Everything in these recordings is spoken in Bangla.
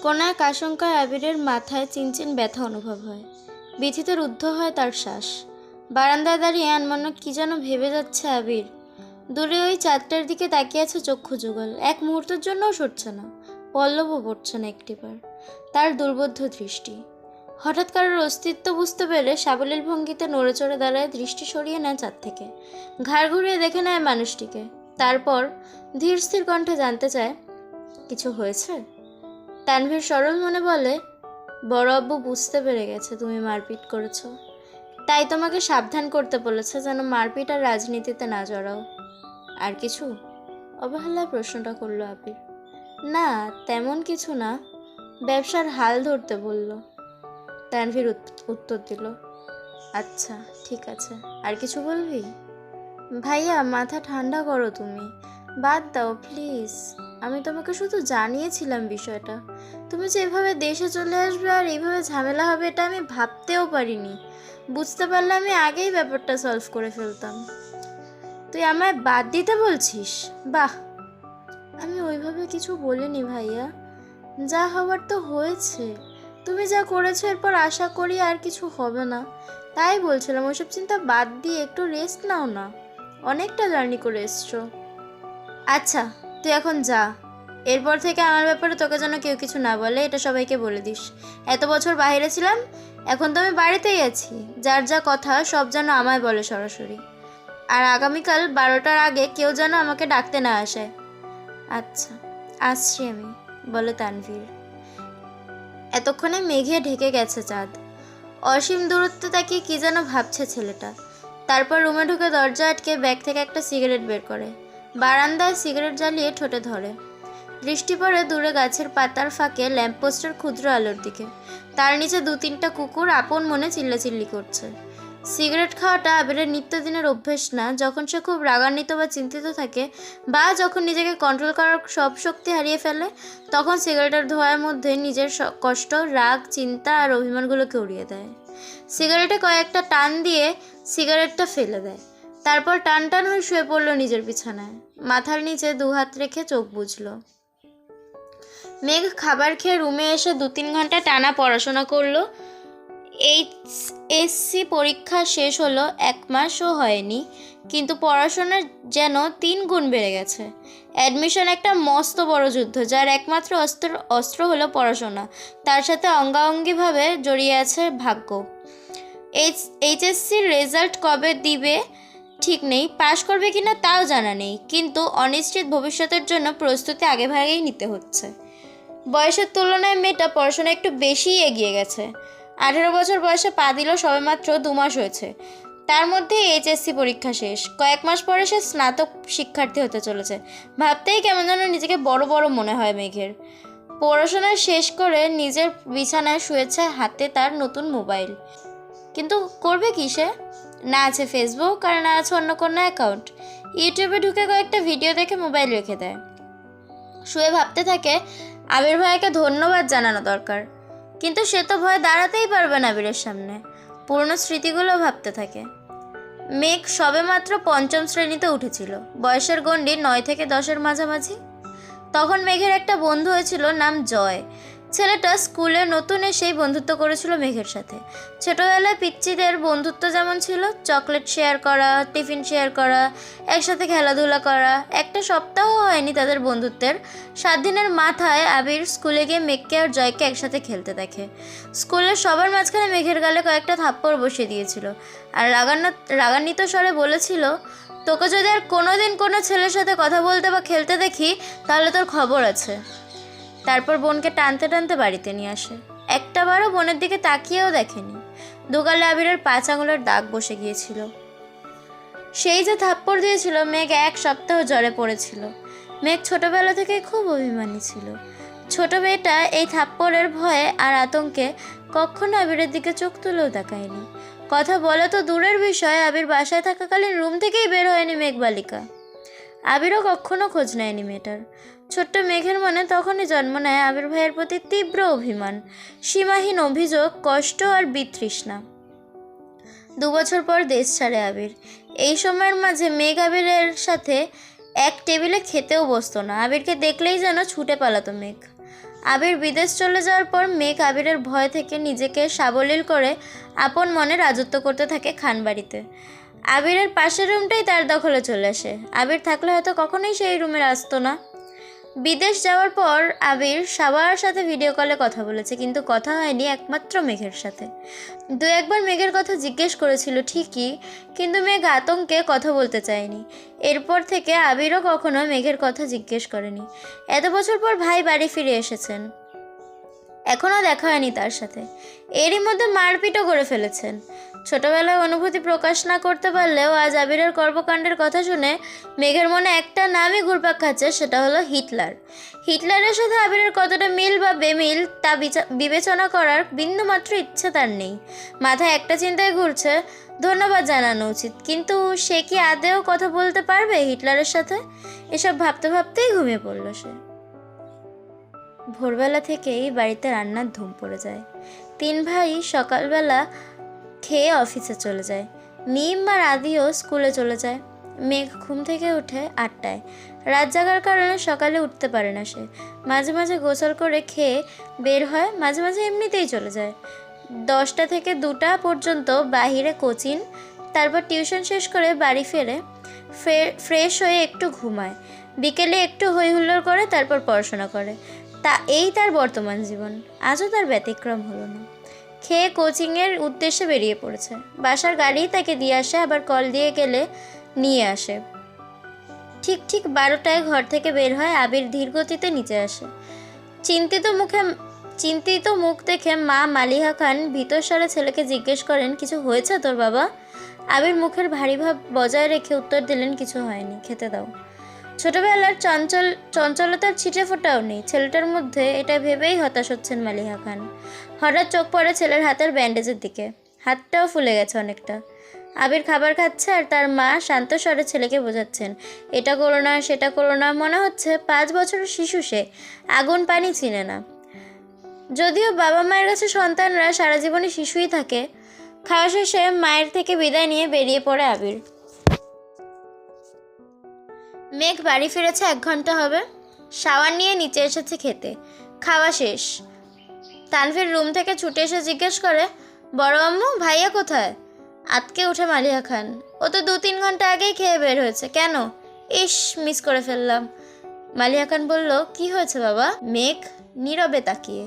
কোনো এক আশঙ্কায় আবিরের মাথায় চিনচিন ব্যথা অনুভব হয়। বিথিতে রুদ্ধ হয় তার শ্বাস। বারান্দায় দাঁড়িয়ে আনমনে কি যেন ভেবে যাচ্ছে আবির। দূরে ওই চাঁদটার দিকে তাকিয়ে আছে চক্ষু যুগল। এক মুহূর্তের জন্যও সরছে না, পল্লবও পড়ছে না একটিবার। তার দুর্বোধ্য দৃষ্টি। হঠাৎ কারোর অস্তিত্ব বুঝতে পেরে সাবলীল ভঙ্গিতে নড়ে চড়ে দাঁড়ায়, দৃষ্টি সরিয়ে নেয় চাঁদ থেকে। ঘাড় ঘুরিয়ে দেখে নেয় মানুষটিকে। তারপর ধীর স্থির কণ্ঠে জানতে চায়, কিছু হয়েছে? তানভীর সরল মনে বলে, বড় আব্বু বুঝতে পেরে গেছে তুমি মারপিট করেছো, তাই তোমাকে সাবধান করতে বলেছে যেন মারপিট আর রাজনীতিতে না জড়াও। আর কিছু? অবহেলায় প্রশ্নটা করলো আবির। না, তেমন কিছু না, ব্যবসার হাল ধরতে বলল। তানভীর উত্তর দিল, আচ্ছা ঠিক আছে। আর কিছু বলবি? ভাইয়া মাথা ঠান্ডা করো, তুমি বাদ দাও প্লিজ। আমি তোমাকে শুধু জানিয়েছিলাম বিষয়টা। তুমি যে এভাবে দেশে চলে আসবে আর এইভাবে ঝামেলা হবে এটা আমি ভাবতেও পারিনি। বুঝতে পারলে আমি আগেই ব্যাপারটা সলভ করে ফেলতাম। তুই আমায় বাদ দিতে বলছিস? বাহ, আমি ওইভাবে কিছু বলিনি ভাইয়া, যা হওয়ার তো হয়েছে। তুমি যা করেছো এরপর আশা করি আর কিছু হবে না, তাই বলছিলাম ওইসব চিন্তা বাদ দিয়ে একটু রেস্ট নাও না, অনেকটা জার্নি করে এসছো। আচ্ছা তুই এখন যা, এরপর থেকে আমার ব্যাপারে তোকে যেন কেউ কিছু না বলে এটা সবাইকে বলে দিস। এত বছর বাইরে ছিলাম, এখন তো আমি বাড়িতেই আছি, যার যা কথা সব যেন আমায় বলে সরাসরি। আর আগামীকাল 12টার আগে কেউ যেন আমাকে ডাকতে না আসে। আচ্ছা আসছি আমি, বলে তানভীর। এতক্ষণে মেঘে ঢেকে গেছে চাঁদ। অসীম দূরত্বে তাকিয়ে কি যেন ভাবছে ছেলেটা। তারপর রুমে ঢুকে দরজা আটকে ব্যাগ থেকে একটা সিগারেট বের করে বারান্দায় সিগারেট জ্বালিয়ে ঠোঁটে ধরে। দৃষ্টি পড়ে দূরে গাছের পাতার ফাঁকে ল্যাম্পপোস্টের ক্ষুদ্র আলোর দিকে। তার নিচে 2-3টা কুকুর আপন মনে চিল্লাচিল্লি করছে। সিগারেট খাওয়াটা আবিরের নিত্যদিনের অভ্যেস না। যখন সে খুব রাগান্বিত বা চিন্তিত থাকে, বা যখন নিজেকে কন্ট্রোল করার সব শক্তি হারিয়ে ফেলে, তখন সিগারেটের ধোঁয়ার মধ্যে নিজের কষ্ট, রাগ, চিন্তা আর অভিমানগুলোকে উড়িয়ে দেয়। সিগারেটে কয়েকটা টান দিয়ে সিগারেটটা ফেলে দেয়। তারপর টান টান হয়ে শুয়ে পড়ল নিজের বিছানায়। মাথার নিচে 2 হাত রেখে চোখ বুজল। মেঘ খাবার খেয়ে রুমে এসে 2-3 ঘন্টা টানা পড়াশোনা করলো। এইচএসসি পরীক্ষা শেষ হলো, 1 মাসও হয়নি, কিন্তু পড়াশোনার যেন 3 গুণ বেড়ে গেছে। অ্যাডমিশন একটা মস্ত বড় যুদ্ধ, যার একমাত্র অস্ত্র হলো পড়াশোনা। তার সাথে অঙ্গাঙ্গিভাবে জড়িয়ে আছে ভাগ্য। এইচএসসির রেজাল্ট কবে দিবে ঠিক নেই, পাশ করবে কিনা তাও জানা নেই, কিন্তু অনিশ্চিত ভবিষ্যতের জন্য প্রস্তুতি আগেভাগেই নিতে হচ্ছে। বয়সের তুলনায় মেয়েটা পড়াশোনা একটু বেশিই এগিয়ে গেছে। 18 বছর বয়সে পা দিল, সবেমাত্র 2 মাস হয়েছে। তার মধ্যে এইচএসসি পরীক্ষা শেষ, কয়েক মাস পরে সে স্নাতক শিক্ষার্থী হতে চলেছে। ভাবতেই কেমন যেন নিজেকে বড় বড় মনে হয় মেঘের। পড়াশোনা শেষ করে নিজের বিছানায় শুয়েছে, হাতে তার নতুন মোবাইল। কিন্তু করবে কি সে? না আছে ফেসবুক, আর না আছে অন্য কোনো অ্যাকাউন্ট। ইউটিউবে ঢুকে কয়েকটা ভিডিও দেখে মোবাইল রেখে দেয়। শুয়ে ভাবতে থাকে আবির ভাইকে ধন্যবাদ জানানো দরকার, কিন্তু সে তো ভয়ে দাঁড়াতেই পারবে না আবিরের সামনে। পুরনো স্মৃতিগুলো ভাবতে থাকে। মেঘ সবেমাত্র 5ম শ্রেণীতে উঠেছিল, বয়সের গণ্ডি 9 থেকে 10-এর মাঝামাঝি। তখন মেঘের একটা বন্ধু হয়েছিল, নাম জয়। ছেলেটা স্কুলে নতুন এসেই বন্ধুত্ব করেছিল মেঘের সাথে। ছোটোবেলায় পিচ্চিদের বন্ধুত্ব যেমন ছিল, চকলেট শেয়ার করা, টিফিন শেয়ার করা, একসাথে খেলাধুলা করা, একটা সপ্তাহ হয়নি তাদের বন্ধুত্বের। 7 দিনের মাথায় আবির স্কুলে গিয়ে মেঘকে আর জয়কে একসাথে খেলতে দেখে। স্কুলের সবার মাঝখানে মেঘের গালে কয়েকটা থাপ্পড় বসিয়ে দিয়েছিল, আর রাগান্বিত স্বরে বলেছিল, তোকে যদি আর কোনোদিন কোনো ছেলের সাথে কথা বলতে বা খেলতে দেখি তাহলে তোর খবর আছে। তারপর বোনকে টানতে টানতে বাড়িতে নিয়ে আসে। একটাবারও বোনের দিকে তাকিয়েও দেখেনি। দুগালে আবিরের 5 আঙুলের দাগ বসে গিয়েছিল। সেই যে থাপ্পড় দিয়েছিল, মেঘ 1 সপ্তাহ জ্বরে পড়েছিল। মেঘ ছোটবেলা থেকে খুব অভিমানী ছিল। ছোট মেয়েটা এই থাপ্পড়ের ভয়ে আর আতঙ্কে কখনো আবিরের দিকে চোখ তুলেও তাকায়নি। কথা বলা তো দূরের বিষয়, আবির বাসায় থাকাকালীন রুম থেকেই বের হয়নি মেঘবালিকা। আবিরও কখনো খোঁজ নেয়নি মেয়েটার। ছোট্ট মেঘের মনে তখনই জন্ম নেয় আবির ভাইয়ের প্রতি তীব্র অভিমান, সীমাহীন অভিযোগ, কষ্ট আর বিতৃষ্ণা। 2 বছর পর দেশ ছাড়ে আবির। এই সময়ের মাঝে মেঘ আবিরের সাথে এক টেবিলে খেতেও বসতো না। আবিরকে দেখলেই যেন ছুটে পালাতো মেঘ। আবির বিদেশ চলে যাওয়ার পর মেঘ আবিরের ভয় থেকে নিজেকে সাবলীল করে আপন মনে রাজত্ব করতে থাকে খানবাড়িতে। আবিরের পাশের রুমটাই তার দখলে চলে আসে। আবির থাকলে হয়তো কখনোই সেই রুমে আসতো না। বিদেশ যাওয়ার পর আবির সবার সাথে ভিডিও কলে কথা বলেছে, কিন্তু কথা হয়নি একমাত্র মেঘের সাথে। দু একবার মেঘের কথা জিজ্ঞেস করেছিল ঠিকই, কিন্তু মেঘ আতঙ্কে কথা বলতে চায়নি। এরপর থেকে আবিরও কখনো মেঘের কথা জিজ্ঞেস করেনি। এত বছর পর ভাই বাড়ি ফিরে এসেছেন, এখনও দেখা হয়নি তার সাথে। এরই মধ্যে মারপিটও করে ফেলেছেন। ছোটবেলায় অনুভূতি প্রকাশ না করতে পারলেও আজ আবিরের কর্মকাণ্ডের কথা শুনে মেঘের মনে একটা নামই ঘুরপাক খাচ্ছে, সেটা হলো হিটলার। হিটলারের সাথে আবিরের কতটা মিল বা বেমিল তা বিবেচনা করার বিন্দুমাত্র ইচ্ছে তার নেই। মাথায় একটা চিন্তায় ঘুরছে, ধন্যবাদ জানানো উচিত, কিন্তু সে কি আদেও কথা বলতে পারবে হিটলারের সাথে? এসব ভাবতে ভাবতেই ঘুমিয়ে পড়ল সে। ভোরবেলা থেকেই বাড়িতে রান্নার ধুম পড়ে যায়। তিন ভাই সকালবেলা খেয়ে অফিসে চলে যায়। মিম আর আদিও স্কুলে চলে যায়। মেঘ ঘুম থেকে উঠে 8টায়। রাত জাগার কারণে সকালে উঠতে পারে না সে। মাঝে মাঝে গোসল করে খেয়ে বের হয়, মাঝে মাঝে এমনিতেই চলে যায়। 10টা থেকে 2টা পর্যন্ত বাহিরে কোচিং, তারপর টিউশন শেষ করে বাড়ি ফেরে ফ্রেশ হয়ে একটু ঘুমায়। বিকেলে একটু হই হুল্লোড় করে, তারপর পড়াশোনা করে। এই তার বর্তমান জীবন। আজও তার ব্যতিক্রম হলো না। খেয়ে কোচিংয়ের উদ্দেশ্যে বেরিয়ে পড়েছে। বাসার গাড়ি তাকে দিয়ে আসে, আবার কল দিয়ে গেলে নিয়ে আসে। ঠিক 12টায় ঘর থেকে বের হয়। আবির ধীর গতিতে নিচে আসে। চিন্তিত মুখ দেখে মা মালিহা খান ভীতর স্বরে ছেলেকে জিজ্ঞেস করেন, কিছু হয়েছে তোর বাবা? আবির মুখের ভারী ভাব বজায় রেখে উত্তর দিলেন, কিছু হয়নি, খেতে দাও। ছোটবেলার চঞ্চলতার ছিটে ফোটাও নেই ছেলেটার মধ্যে, এটা ভেবেই হতাশ হচ্ছেন মালিহা খান। হঠাৎ চোখ পড়ে ছেলের হাতের ব্যান্ডেজের দিকে। হাতটাও ফুলে গেছে অনেকটা। আবির খাবার খাচ্ছে আর তার মা শান্ত স্বরে ছেলেকে বোঝাচ্ছেন, এটা করো না, সেটা করো না। মনে হচ্ছে 5 বছরের শিশু সে, আগুন পানি চিনে না। যদিও বাবা মায়ের কাছে সন্তানরা সারা জীবনে শিশুই থাকে। খাওয়া শেষে মায়ের থেকে বিদায় নিয়ে বেরিয়ে পড়ে আবির। মেঘ বাড়ি ফিরেছে 1 ঘন্টা হবে। শাওয়ার নিয়ে নিচে এসেছে খেতে। খাওয়া শেষ। তানভীর রুম থেকে ছুটে এসে জিজ্ঞেস করে, বড় আম্মু ভাইয়া কোথায়? আতকে উঠে মালিহা খান, ও তো 2-3 ঘন্টা আগেই খেয়ে বের হয়েছে। কেন? ইস, মিস করে ফেললাম। মালিহা খান বলল, কি হয়েছে বাবা? মেঘ নীরবে তাকিয়ে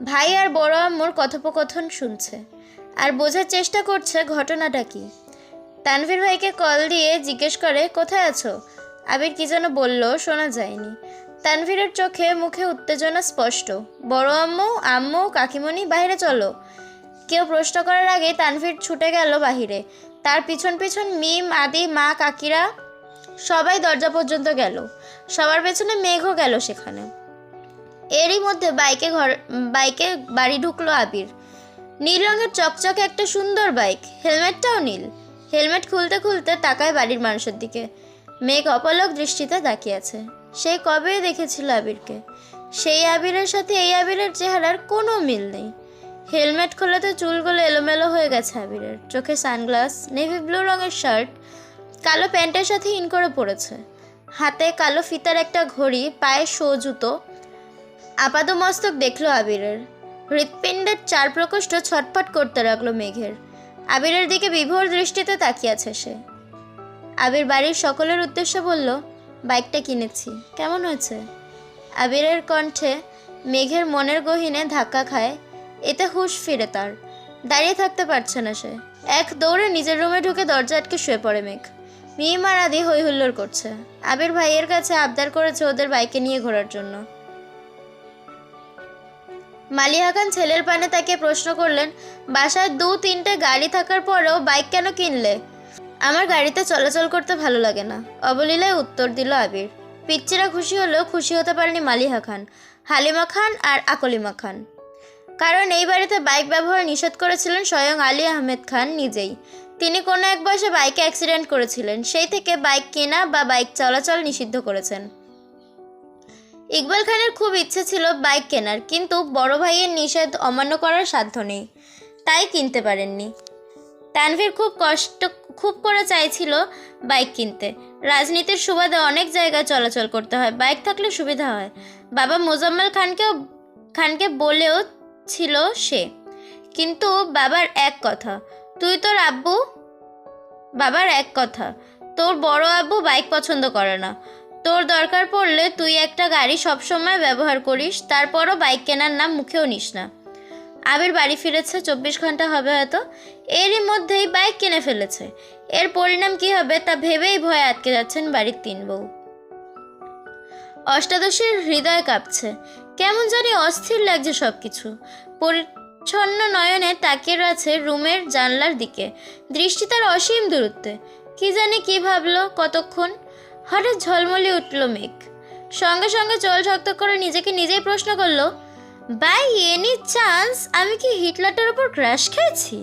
ভাই আর বড় আম্মুর কথোপকথন শুনছে আর বোঝার চেষ্টা করছে ঘটনাটা কি। তানভীর ভাইকে কল দিয়ে জিজ্ঞেস করে, কোথায় আছো? আবির কি যেন বলল, শোনা যায়নি। তানভীরের চোখে মুখে উত্তেজনা স্পষ্ট। বড় আম্মু, আম্মু, কাকিমণি, বাইরে চলো। কেউ প্রশ্ন করার আগেই তানভীর ছুটে গেল বাহিরে। তার পিছন পিছন মিম, আদি, মা, কাকিরা সবাই দরজা পর্যন্ত গেল। সবার পেছনে মেঘও গেল সেখানে। এরই মধ্যে বাইকে বাড়ি ঢুকলো আবির। নীল রঙের চকচকে একটা সুন্দর বাইক, হেলমেটটাও নীল। হেলমেট খুলতে খুলতে তাকায় বাড়ির মানুষের দিকে। মেঘ অপলক দৃষ্টিতে তাকিয়ে আছে। সেই কবে দেখেছিল আবিরকে। সেই আবিরের সাথে এই আবিরের চেহারার কোনো মিল নেই। হেলমেট খোলাতে চুলগুলো এলোমেলো হয়ে গেছে আবিরের। চোখে সানগ্লাস, নেভি ব্লু রঙের শার্ট, কালো প্যান্টের সাথে ইন করে পড়েছে। হাতে কালো ফিতার একটা ঘড়ি, পায়ে শো জুতো। আপাদমস্তক দেখলো আবিরের। হৃৎপিণ্ডের 4 প্রকোষ্ঠ ছটফট করতে লাগলো মেঘের। আবিরের দিকে বিভোর দৃষ্টিতে তাকিয়ে আছে সে। আবির বাড়ির সকলের উদ্দেশ্যে বলল, বাইকটা কিনেছি, কেমন হয়েছে? আবিরের কণ্ঠে মেঘের মনের গহীনে ধাক্কা খায়। এতে হুঁশ ফিরে তার। দাঁড়িয়ে থাকতে পারছে না সে। এক দৌড়ে নিজের রুমে ঢুকে দরজা আটকে শুয়ে পড়ে মেঘ। মিম আর আদি হই হুল্লোড় করছে। আবির ভাইয়ের কাছে আবদার করেছে ওদের বাইকে নিয়ে ঘোরার জন্য। মালিহা খান ছেলের পানে তাকে প্রশ্ন করলেন, বাসায় 2-3টে গাড়ি থাকার পরেও বাইক কেন কিনলে? আমার গাড়িতে চলাচল করতে ভালো লাগে না, অবলীলায় উত্তর দিল আবির। পিচ্চিরা খুশি হলেও খুশি হতে পারেনি মালিহা খান, হালিমা খান আর আকলিমা খান। কারণ এই বাড়িতে বাইক ব্যবহার নিষেধ করেছিলেন স্বয়ং আলী আহমেদ খান নিজেই। তিনি কোনো এক বয়সে বাইকে অ্যাক্সিডেন্ট করেছিলেন, সেই থেকে বাইক কেনা বা বাইক চলাচল নিষিদ্ধ করেছেন। ইকবাল খানের খুব ইচ্ছে ছিল বাইক কেনার, কিন্তু বড় ভাইয়ের নিষেধ অমান্য করার সাধ্য নেই, তাই কিনতে পারেননি। তানভীর খুব করে চাইছিল বাইক কিনতে। রাজনীতির সুবাদে অনেক জায়গায় চলাচল করতে হয়, বাইক থাকলে সুবিধা হয়। বাবা মোজাম্মেল খানকেও খানকে বলেও ছিল সে। কিন্তু বাবার এক কথা, তোর বড় আব্বু বাইক পছন্দ করে না। তোর দরকার পড়লে তুই একটা গাড়ি সবসময় ব্যবহার করিস, তারপরও বাইক কেনার নাম মুখেও নিস না। আবির বাড়ি ফিরেছে 24 ঘন্টা হবে হয়তো, এরই মধ্যেই বাইক কিনে ফেলেছে। এর পরিণাম কি হবে তা ভেবেই ভয়ে আটকে যাচ্ছেন বাড়ির 3 বউ। অষ্টাদশীর হৃদয় কাঁপছে, কেমন জানি অস্থির লাগছে সব কিছু। পরিচ্ছন্ন নয়নে তাকিয়ে রয়েছে রুমের জানলার দিকে, দৃষ্টি তার অসীম দূরত্বে। কি জানি কি ভাবলো কতক্ষণ, হঠাৎ ঝলমলে উঠল মেঘ। সঙ্গে সঙ্গে চোল শক্ত করে নিজেকে নিজেই প্রশ্ন করলো, বাই এনি চান্স আমি কি হিটলারটার উপর ক্র্যাশ খেয়েছি?